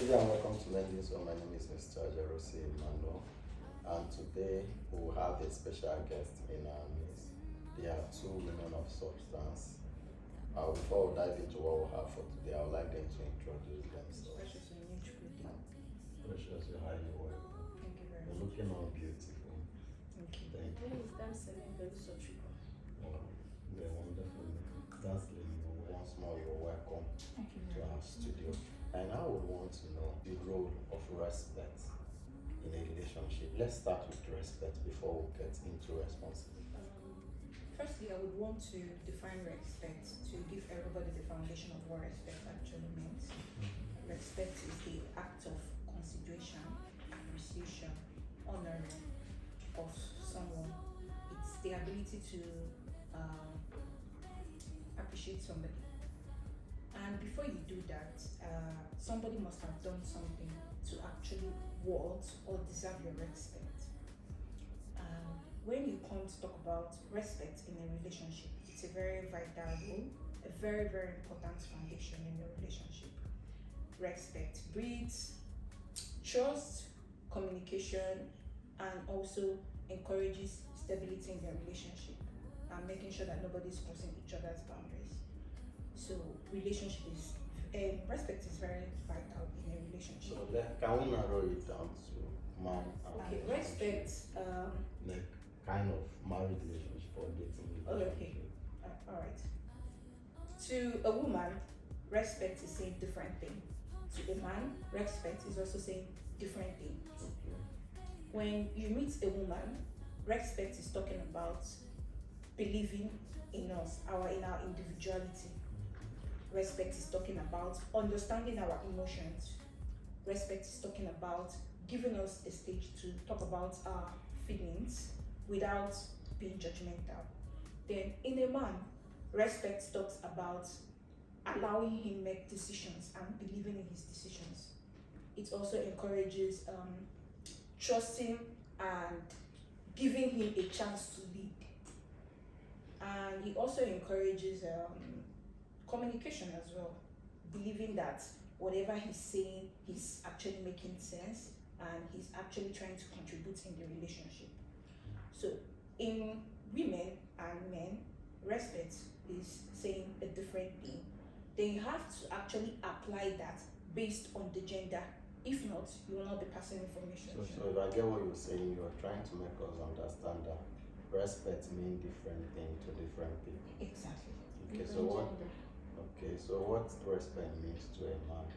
Good day and welcome to Mending. So my name is Mr. Jerosi Mano, and today we will have a special guest in our midst. They are two women of substance. Before we dive into what we have for today, I would like them to introduce themselves. Precious, you need to put down. Precious, you're highly welcome. Thank you very You're much. looking all beautiful. Thank you. Thank you. When is them selling very sugar? Wow, you're wonderful. That's once more, you're welcome Thank you to very our much. studio. And I would want to know the role of respect in a relationship. Let's start with respect before we get into responsibility. Firstly, I would want to define respect to give everybody the foundation of what respect actually means. Respect is the act of consideration, appreciation, honoring of someone. It's the ability to appreciate somebody. And before you do that, somebody must have done something to actually warrant or deserve your respect. When you come to talk about respect in a relationship, it's a very vital role, a very, very important foundation in your relationship. Respect breeds trust, communication, and also encourages stability in their relationship and making sure that nobody's crossing each other's boundaries. So respect is very vital in a relationship. So can we narrow it down to man and Okay, relationship? respect. Like kind of married relationship or dating relationship. Okay. All right. To a woman, respect is saying different thing. To a man, respect is also saying different thing. Okay. When you meet a woman, respect is talking about believing in us, in our individuality. Respect is talking about understanding our emotions. Respect is talking about giving us a stage to talk about our feelings without being judgmental. Then in a man, respect talks about allowing him make decisions and believing in his decisions. It also encourages trusting and giving him a chance to lead. And it also encourages communication as well, believing that whatever he's saying, he's actually making sense and he's actually trying to contribute in the relationship. So in women and men, respect is saying a different thing. Then you have to actually apply that based on the gender. If not, you will not be passing information. So if I get what you're saying, you're trying to make us understand that respect means different things to different people. Exactly. Okay, so what respect means to a man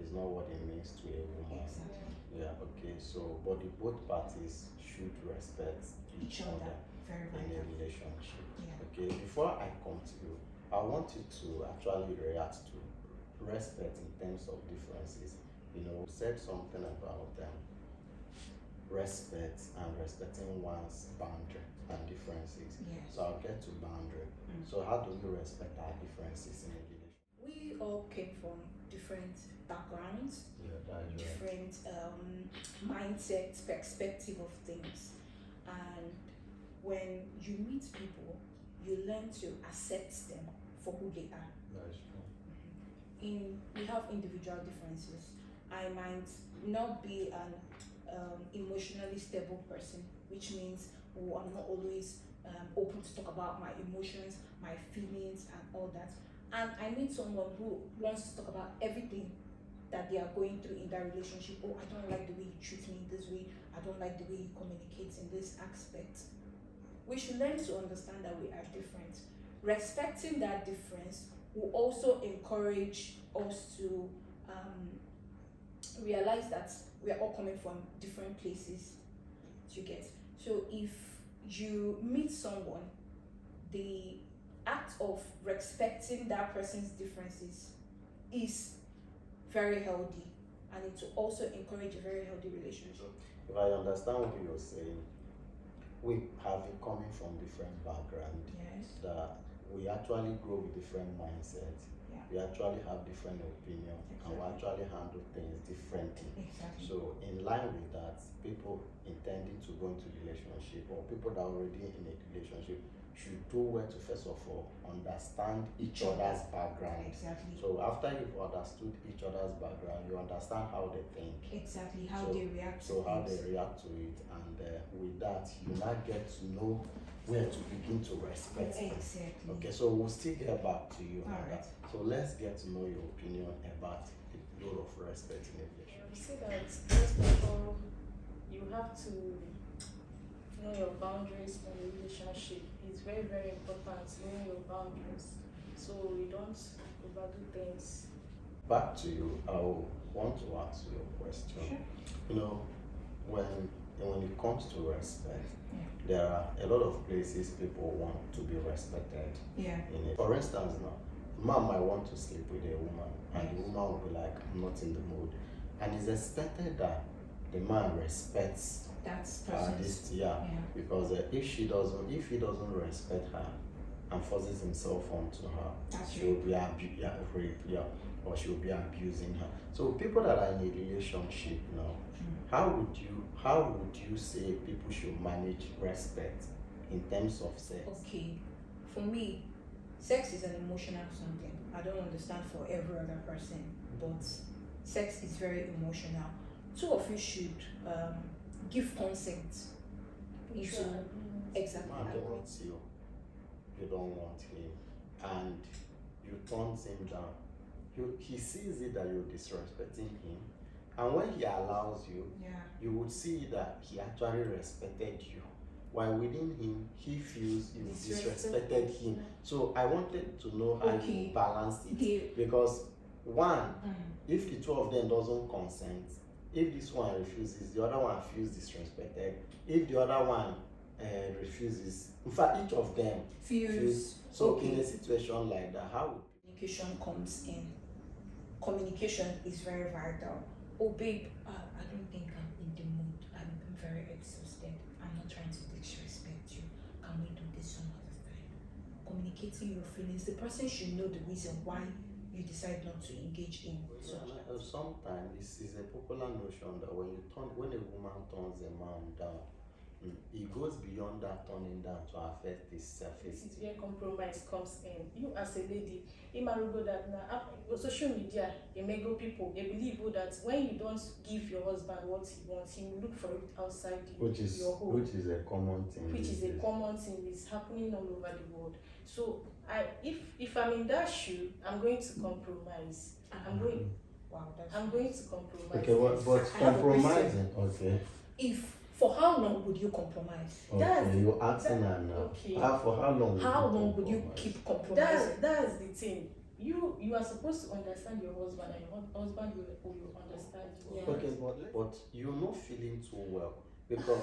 is not what it means to a woman. Exactly. Yeah, okay, so but both parties should respect each other Very in a vital. relationship. Yeah. Okay, before I come to you, I want you to actually react to respect in terms of differences. You know, said something about respect and respecting one's boundary and differences. Yes. So I'll get to boundary. So how do you respect our differences in a relationship? We all came from different backgrounds, Yeah, that is right. different mindsets, perspective of things. And when you meet people, you learn to accept them for who they are. That is true. We have individual differences. I might not be an emotionally stable person, which means I'm not always open to talk about my emotions, my feelings, and all that. And I meet someone who wants to talk about everything that they are going through in their relationship. Oh, I don't like the way you treat me in this way. I don't like the way you communicate in this aspect. We should learn to understand that we are different. Respecting that difference will also encourage us to realize that we are all coming from different places to get. So if you meet someone, the act of respecting that person's differences is very healthy, and it will also encourage a very healthy relationship. If I understand what you're saying, we have it coming from different backgrounds. Yes. That we actually grow with different mindsets. Yeah. We actually have different opinions, and we actually handle things differently. Exactly. So in line with that, people intending to go into relationship or people that are already in a relationship should do well to first of all understand each Each other. other's background. Exactly. So after you've understood each other's background, you understand how they think. Exactly. How So- they react So to how it. they react to it, and with that, you now get to know where to begin to respect them. Exactly. Okay, so we'll still get back to you on Alright. that. So let's get to know your opinion about the role of respect in a relationship. You see that first of all, you have to know your boundaries in a relationship. It's very, very important knowing your boundaries so you don't overdo things. Back to you, I want to ask you a question. Sure. You know, when it comes to respect, Yeah. there are a lot of places people want to be respected. Yeah. In it. For instance, now, a man might want to sleep with a woman, and the Yes. woman will be like, I'm not in the mood. And it's expected that the man respects That's her person's. yeah, Yeah. because if he doesn't respect her and forces himself onto her, That's she will be or she will be abusing her. So people that are in a relationship now, how would you say people should manage respect in terms of sex? Okay, for me, sex is an emotional something. I don't understand for every other person, but sex is very emotional. Two of you should give consent into Sure. exactly. Man don't want you don't want him, and you turn him down. He sees it that you're disrespecting him, and when he allows you, Yeah. you would see that he actually respected you, while within him he feels you disrespected him. So I wanted to know how Okay. you balance it, He- because one, Mm. if the two of them doesn't consent, if this one refuses, the other one feels disrespected. If the other one refuses, in fact, each of them Feels so. okay. In a situation like that, how would Communication comes in. Communication is very vital. Oh babe, I don't think I'm in the mood. I'm very exhausted. I'm not trying to disrespect you. Can we do this some other time? Communicating your feelings. The person should know the reason why you decide not to engage in such. sometimes this is a popular notion that when a woman turns a man down, it goes beyond that turning down to affect his This self-esteem. is where compromise comes in. You as a lady, go that now social media, they may go people, they believe that when you don't give your husband what he wants, he will look for it outside your home. Which is a common thing. Which is a common thing, it's happening all over the world. So if I'm in that shoe, I'm going to compromise. I'm going to compromise. Okay, but I have a compromising. Okay. If for how long would you compromise? Okay, you're asking her now. Okay. For how long? How long would you compromise? keep compromising? That's the thing. You are supposed to understand your husband, and your husband will understand you. Yeah. Okay, but you're not feeling too well because,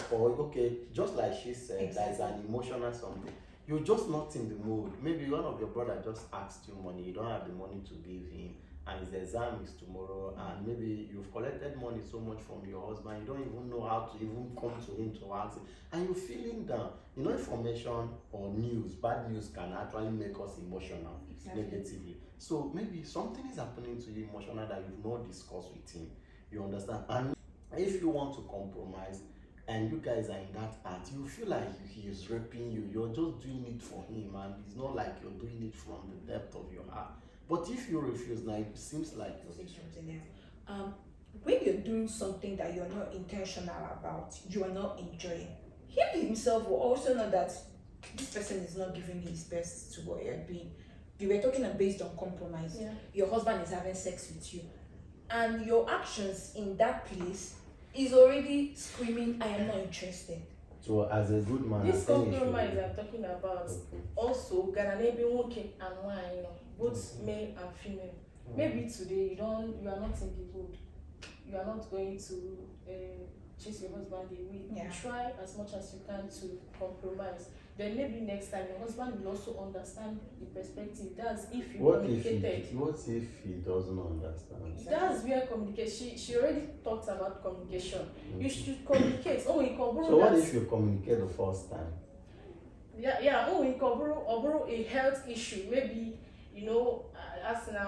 just like she said, there's an emotional something. You're just not in the mood. Maybe one of your brother just asked you money. You don't have the money to give him, and his exam is tomorrow. And maybe you've collected money so much from your husband, you don't even know how to even come to him to ask him, and you're feeling down. You know, information or news, bad news can actually make us emotional negatively. So maybe something is happening to you emotional that you've not discussed with him. You understand? And if you want to compromise and you guys are in that act, you feel like he is raping you. You're just doing it for him, and it's not like you're doing it from the depth of your heart. But if you refuse, now it seems like When you're doing something that you're not intentional about, you are not enjoying, he himself will also know that this person is not giving his best to what you're doing. You were talking based on compromise. Yeah. Your husband is having sex with you, and your actions in that place is already screaming, I am not interested. So as a good man, This compromise I'm talking about also Ghanaian women and wine, both male and female. Maybe today you are not in the mood. You are not going to chase your husband away. Yeah. Try as much as you can to compromise. Then maybe next time your husband will also understand the perspective. That's if you communicated. What if he doesn't understand? That's where communication. She already talked about communication. You should communicate. So what if you communicate the first time? We cover a health issue. Maybe as now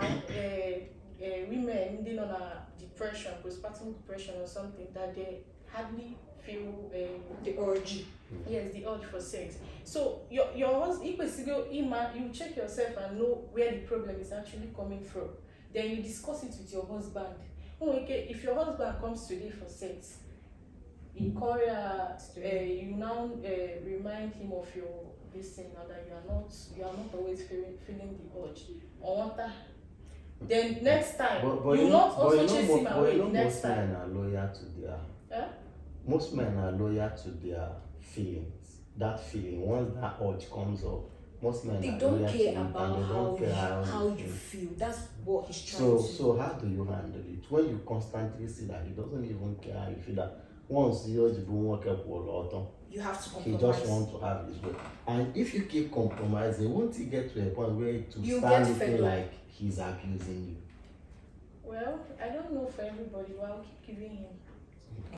women leading on a depression, postpartum depression or something, that they hardly feel The urge. yes, the urge for sex. So your husband, you check yourself and know where the problem is actually coming from. Then you discuss it with your husband. Okay, if your husband comes today for sex, in Korea, you now remind him of your this thing now that you are not always feeling the urge. Or then next time you not also chase him away the next time. Most men are loyal to their Yeah? most men are loyal to their feelings. That feeling, once that urge comes up, most men They are don't loyal to care it and about they don't care how you feel. That's what he's trying So, to. so how do you handle it when you constantly see that he doesn't even care how you feel? That once the urge will work up a lot, You have to he compromise. just wants to have his way. And if you keep compromising, won't he get to a point where it will You start get fed looking up. like he's abusing you? Well, I don't know for everybody, but I'll keep giving him.